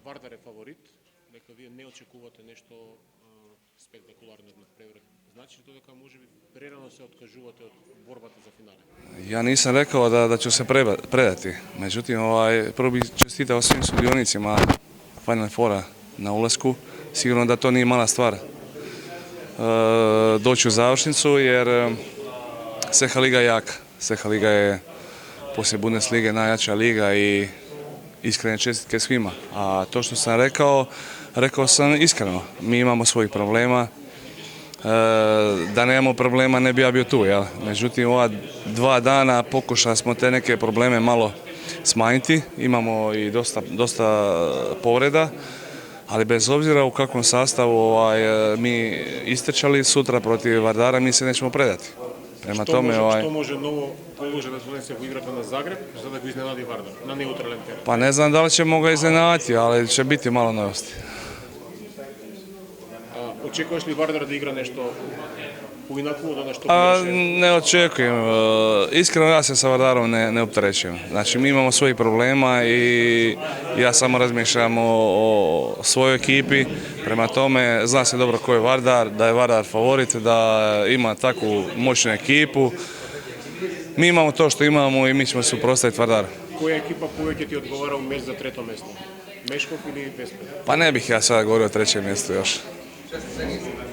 Vardar je favorit, dakle vi ne očekujete nešto spektakularno na prevrh. Znači li to da može prerano se odkažuvati od borbata za finale? Ja nisam rekao da ću se predati, međutim prvo bih čestitao svim sudionicima Final Fora na ulasku. Sigurno da to nije mala stvar doći u završnicu jer Seha Liga je jaka. Seha Liga je poslije Bundeslige najjača liga i iskrene čestitke svima. A to što sam rekao sam iskreno. Mi imamo svojih problema. Da nemamo problema ne bi ja bio tu. Jel? Međutim, ova 2 dana pokušali smo te neke probleme malo smanjiti. Imamo i dosta povreda. Ali bez obzira u kakvom sastavu mi istrčali sutra protiv Vardara, mi se nećemo predati. Što može novo položaj da donese igrati na Zagreb, sada ga iznenadi Vardar, na neutralan teren? Pa ne znam da li ćemo ga iznenaditi, ali će biti malo novosti. Očekuješ li Vardar da igra nešto uinaku, da nešto pogreše? Ne očekujem. Iskreno ja se sa Vardarom ne opterećujem. Znači mi imamo svojih problema i ja samo razmišljam o svojoj ekipi. Prema tome zna se dobro ko je Vardar, da je Vardar favorit, da ima takvu moćnu ekipu. Mi imamo to što imamo i mi ćemo se suprotstaviti Vardaru. Koja ekipa povijek ti odgovara u meč za 3. mjesto? Meškov ili Vespre? Pa ne bih ja sada govorio o 3. mjestu još.